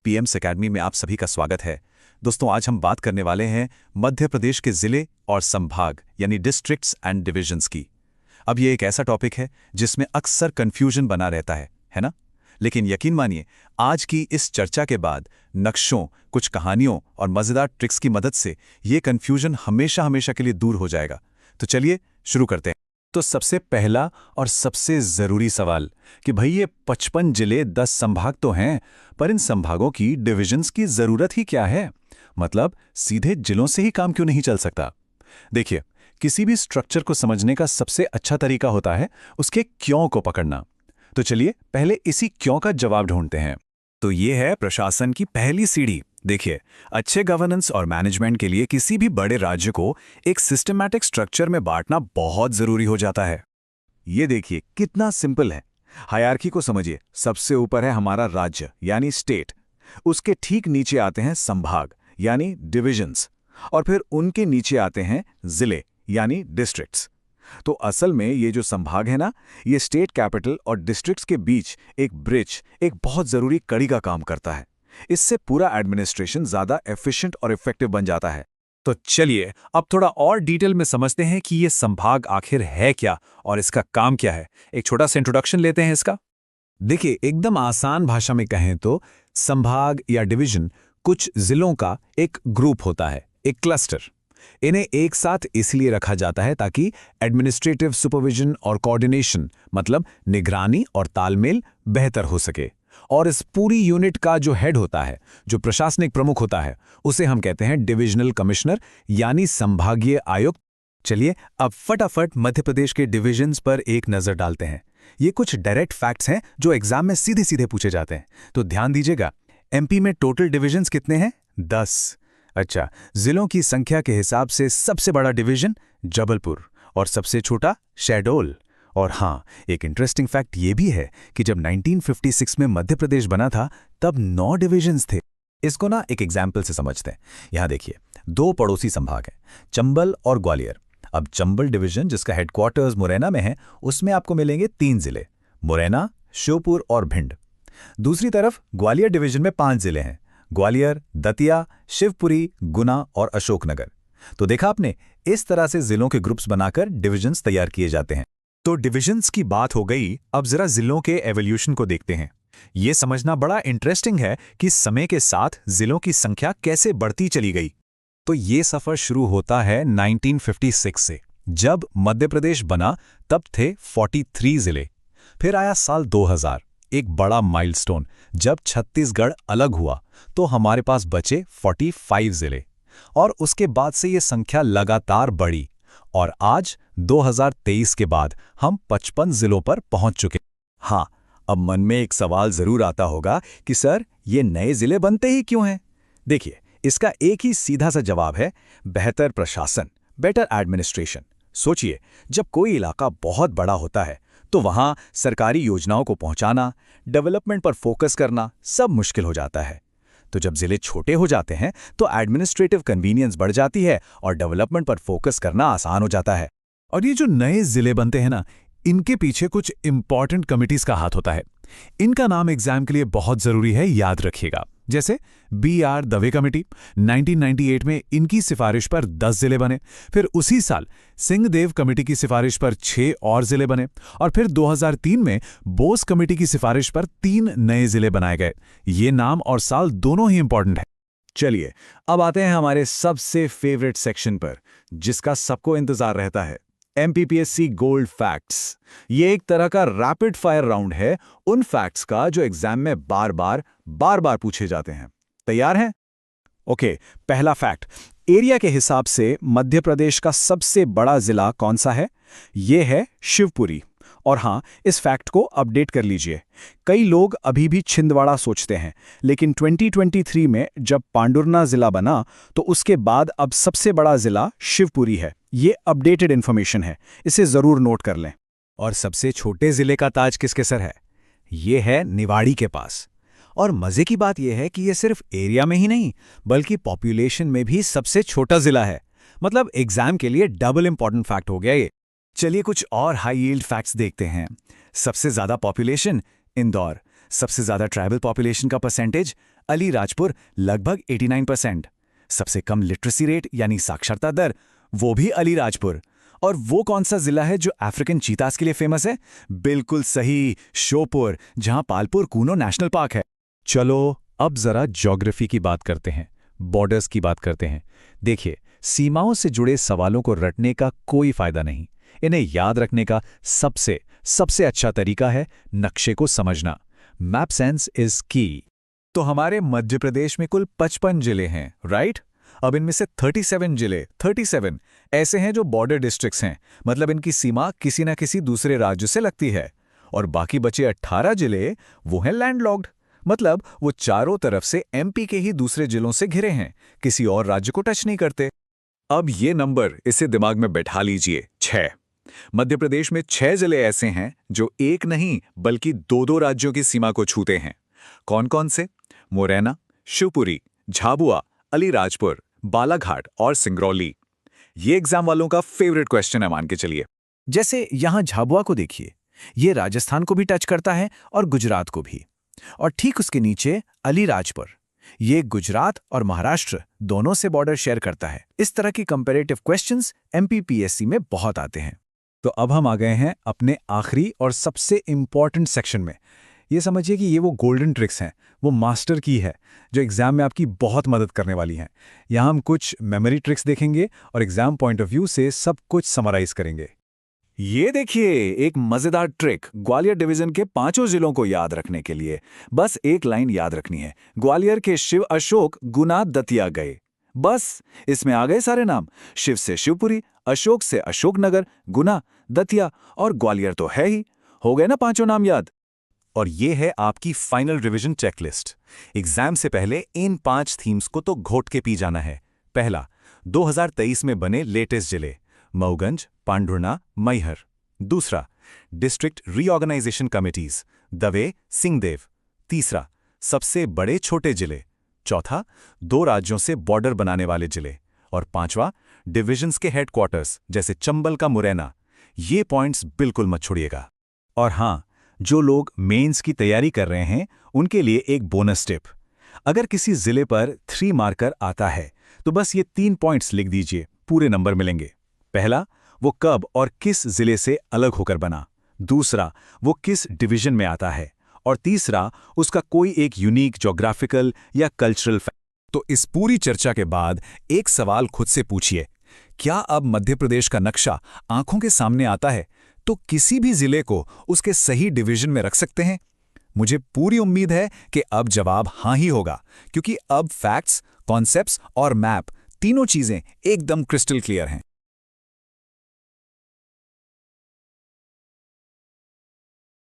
PM's academy में आप सभी का स्वागत है। दोस्तों, आज हम बात करने वाले हैं मध्य प्रदेश के जिले और संभाग यानी डिस्ट्रिक्ट्स एंड डिविजन्स की। अब ये एक ऐसा टॉपिक है जिसमें अक्सर कन्फ्यूजन बना रहता है ना? लेकिन यकीन मानिए, आज की इस चर्चा के बाद नक्शों, कुछ कहानियों और मज़ेदार ट्रिक्स की मदद से ये कन्फ्यूजन हमेशा हमेशा के लिए दूर हो जाएगा। तो चलिए शुरू करते हैं। तो सबसे पहला और सबसे ज़रूरी सवाल कि भाई ये 55 जिले 10 संभाग तो हैं, पर इन संभागों की डिविजन्स की ज़रूरत ही क्या है? मतलब सीधे जिलों से ही काम क्यों नहीं चल सकता? देखिए, किसी भी स्ट्रक्चर को समझने का सबसे अच्छा तरीका होता है उसके क्यों को पकड़ना। तो चलिए पहले इसी क्यों का जवाब ढूंढते हैं। तो ये है प्रशासन की पहली सीढ़ी। देखिए, अच्छे गवर्नेंस और मैनेजमेंट के लिए किसी भी बड़े राज्य को एक सिस्टमैटिक स्ट्रक्चर में बांटना बहुत जरूरी हो जाता है। ये देखिए कितना सिंपल है। हायरार्की को समझिए। सबसे ऊपर है हमारा राज्य यानी स्टेट, उसके ठीक नीचे आते हैं संभाग यानी डिविजन्स, और फिर उनके नीचे आते हैं जिले यानी डिस्ट्रिक्ट्स। तो असल में ये जो संभाग है ना, ये स्टेट कैपिटल और डिस्ट्रिक्ट्स के बीच एक ब्रिज, एक बहुत जरूरी कड़ी का काम करता है। इससे पूरा एडमिनिस्ट्रेशन ज्यादा एफिशिएंट और इफेक्टिव बन जाता है। तो चलिए अब थोड़ा और डिटेल में समझते हैं कि ये संभाग आखिर है क्या और इसका काम क्या है। एक छोटा सा इंट्रोडक्शन लेते हैं इसका। देखिए, एकदम आसान भाषा में कहें तो संभाग या डिवीजन कुछ जिलों का एक ग्रुप होता है, एक क्लस्टर। इन्हें एक साथ इसलिए रखा जाता है ताकि एडमिनिस्ट्रेटिव सुपरविजन और कोऑर्डिनेशन, मतलब निगरानी और तालमेल बेहतर हो सके। और इस पूरी यूनिट का जो हेड होता है, जो प्रशासनिक प्रमुख होता है, उसे हम कहते हैं डिविजनल कमिश्नर यानी संभागीय आयुक्त। चलिए अब फटाफट मध्य प्रदेश के डिविजन्स पर एक नजर डालते हैं। ये कुछ डायरेक्ट फैक्ट्स हैं जो एग्जाम में सीधे सीधे पूछे जाते हैं, तो ध्यान दीजिएगा। एमपी में टोटल डिविजन्स कितने हैं? 10। अच्छा, जिलों की संख्या के हिसाब से सबसे बड़ा डिवीजन जबलपुर और सबसे छोटा शहडोल। और हाँ, एक इंटरेस्टिंग फैक्ट ये भी है कि जब 1956 में मध्य प्रदेश बना था तब 9 डिविजन्स थे। इसको ना एक एग्जाम्पल से समझते हैं। यहाँ देखिए, 2 पड़ोसी संभाग हैं, चंबल और ग्वालियर। अब चंबल डिवीजन, जिसका हेडक्वार्टर्स मुरैना में है, उसमें आपको मिलेंगे 3 जिले, मुरैना, श्योपुर और भिंड। दूसरी तरफ ग्वालियर डिवीजन में 5 जिले हैं, ग्वालियर, दतिया, शिवपुरी, गुना और अशोकनगर। तो देखा आपने, इस तरह से जिलों के ग्रुप्स बनाकर डिविजन्स तैयार किए जाते हैं। तो डिविजन्स की बात हो गई, अब जरा जिलों के एवोल्यूशन को देखते हैं। यह समझना बड़ा इंटरेस्टिंग है कि समय के साथ जिलों की संख्या कैसे बढ़ती चली गई। तो ये सफर शुरू होता है 1956 से। जब मध्य प्रदेश बना तब थे 43 जिले। फिर आया साल 2000, एक बड़ा माइलस्टोन, जब छत्तीसगढ़ अलग हुआ तो हमारे पास बचे 45 जिले। और उसके बाद से ये संख्या लगातार बढ़ी और आज 2023 के बाद हम 55 जिलों पर पहुंच चुके। हाँ, अब मन में एक सवाल जरूर आता होगा कि सर, ये नए जिले बनते ही क्यों हैं? देखिए, इसका एक ही सीधा सा जवाब है, बेहतर प्रशासन, बेटर एडमिनिस्ट्रेशन। सोचिए, जब कोई इलाका बहुत बड़ा होता है तो वहां सरकारी योजनाओं को पहुंचाना, डेवलपमेंट पर फोकस करना सब मुश्किल हो जाता है। तो जब जिले छोटे हो जाते हैं तो एडमिनिस्ट्रेटिव कन्वीनियंस बढ़ जाती है और डेवलपमेंट पर फोकस करना आसान हो जाता है। और ये जो नए जिले बनते हैं ना, इनके पीछे कुछ इंपॉर्टेंट कमिटीज का हाथ होता है। इनका नाम एग्जाम के लिए बहुत जरूरी है, याद रखिएगा। जैसे BR दवे कमेटी, 1998 में इनकी सिफारिश पर 10 जिले बने। फिर उसी साल सिंहदेव कमेटी की सिफारिश पर 6 और जिले बने। और फिर 2003 में बोस कमेटी की सिफारिश पर 3 नए जिले बनाए गए। ये नाम और साल दोनों ही इंपॉर्टेंट है। चलिए अब आते हैं हमारे सबसे फेवरेट सेक्शन पर, जिसका सबको इंतजार रहता है, MPPSC गोल्ड फैक्ट्स। ये एक तरह का रैपिड फायर राउंड है उन फैक्ट्स का जो एग्जाम में बार बार पूछे जाते हैं। तैयार हैं? ओके, पहला फैक्ट, एरिया के हिसाब से मध्य प्रदेश का सबसे बड़ा जिला कौन सा है? ये है शिवपुरी। और हाँ, इस फैक्ट को अपडेट कर लीजिए। कई लोग अभी भी छिंदवाड़ा सोचते हैं, लेकिन 2023 में जब पांडुरना जिला बना तो उसके बाद अब सबसे बड़ा जिला शिवपुरी है। ये अपडेटेड इन्फॉर्मेशन है, इसे जरूर नोट कर लें। और सबसे छोटे जिले का ताज किसके सर है? ये है निवाड़ी के पास। और मजे की बात यह है कि ये सिर्फ एरिया में ही नहीं, बल्कि पॉपुलेशन में भी सबसे छोटा जिला है। मतलब एग्जाम के लिए डबल इंपॉर्टेंट फैक्ट हो गया ये। चलिए कुछ और हाई यील्ड फैक्ट्स देखते हैं। सबसे ज्यादा पॉपुलेशन इंदौर, सबसे ज्यादा ट्राइबल पॉपुलेशन का परसेंटेज अलीराजपुर लगभग 89%। सबसे कम लिटरेसी रेट यानी साक्षरता दर, वो भी अलीराजपुर। और वो कौन सा जिला है जो अफ्रीकन चीतास के लिए फेमस है? बिल्कुल सही, श्योपुर, जहां पालपुर कूनो नेशनल पार्क है। चलो अब जरा ज्योग्राफी की बात करते हैं, बॉर्डर्स की बात करते हैं। देखिए, सीमाओं से जुड़े सवालों को रटने का कोई फायदा नहीं। इन्हें याद रखने का सबसे अच्छा तरीका है नक्शे को समझना। मैप सेंस इज की। तो हमारे मध्य प्रदेश में कुल 55 जिले हैं, राइट? अब इनमें से 37 ऐसे हैं जो बॉर्डर डिस्ट्रिक्ट्स हैं, मतलब इनकी सीमा किसी न किसी दूसरे राज्य से लगती है। और बाकी बचे 18 जिले वो हैं लैंडलॉक्ड, मतलब वो चारों तरफ से एमपी के ही दूसरे जिलों से घिरे हैं, किसी और राज्य को टच नहीं करते। अब ये नंबर इसे दिमाग में बैठा लीजिए, 6। मध्य प्रदेश में 6 जिले ऐसे हैं जो एक नहीं बल्कि 2-2 राज्यों की सीमा को छूते हैं। कौन कौन से? मुरैना, शिवपुरी, झाबुआ, अलीराजपुर, बालाघाट और सिंगरौली। ये एग्जाम वालों का फेवरेट क्वेश्चन है, मान के चलिए। जैसे यहां झाबुआ को देखिए, ये राजस्थान को भी टच करता है और गुजरात को भी। और ठीक उसके नीचे अलीराजपुर, ये गुजरात और महाराष्ट्र दोनों से बॉर्डर शेयर करता है। इस तरह की कंपैरेटिव क्वेश्चंस एमपीपीएससी में बहुत आते हैं। तो अब हम आ गए हैं अपने आखिरी और सबसे इंपॉर्टेंट सेक्शन में। ये समझिए कि ये वो गोल्डन ट्रिक्स हैं, वो मास्टर की है जो एग्जाम में आपकी बहुत मदद करने वाली हैं। यहाँ हम कुछ मेमोरी ट्रिक्स देखेंगे और एग्जाम पॉइंट ऑफ व्यू से सब कुछ समराइज करेंगे। ये देखिए, एक मजेदार ट्रिक ग्वालियर डिवीजन के 5 जिलों को याद रखने के लिए। बस एक लाइन याद रखनी है, ग्वालियर के शिव अशोक गुना दतिया गए। बस इसमें आ गए सारे नाम। शिव से शिवपुरी, अशोक से अशोकनगर, गुना, दतिया और ग्वालियर तो है ही। हो गए ना 5 नाम याद? और ये है आपकी फाइनल रिवीजन चेकलिस्ट। एग्जाम से पहले इन 5 थीम्स को तो घोट के पी जाना है। पहला, 2023 में बने लेटेस्ट जिले मऊगंज, पांढुर्णा, मैहर। दूसरा, district reorganisation committees Dave, Singhdeo. तीसरा, सबसे बड़े छोटे जिले। चौथा, 2 राज्यों से बॉर्डर बनाने वाले जिले। और 5वां, डिविजन्स के हेडक्वार्टर्स जैसे चंबल का मुरैना। ये पॉइंट्स बिल्कुल मत छोड़िएगा। और हां, जो लोग मेंस की तैयारी कर रहे हैं उनके लिए एक बोनस टिप। अगर किसी जिले पर 3 मार्कर आता है तो बस ये 3 पॉइंट्स लिख दीजिए, पूरे नंबर मिलेंगे। पहला, वो कब और किस जिले से अलग होकर बना। दूसरा, वो किस डिवीजन में आता है। और तीसरा, उसका कोई एक यूनिक ज्योग्राफिकल या कल्चरल फैक्ट। तो इस पूरी चर्चा के बाद एक सवाल खुद से पूछिए, क्या अब मध्य प्रदेश का नक्शा आंखों के सामने आता है तो किसी भी जिले को उसके सही डिवीजन में रख सकते हैं? मुझे पूरी उम्मीद है कि अब जवाब हाँ ही होगा, क्योंकि अब फैक्ट्स, कॉन्सेप्ट्स और मैप तीनों चीजें एकदम क्रिस्टल क्लियर हैं।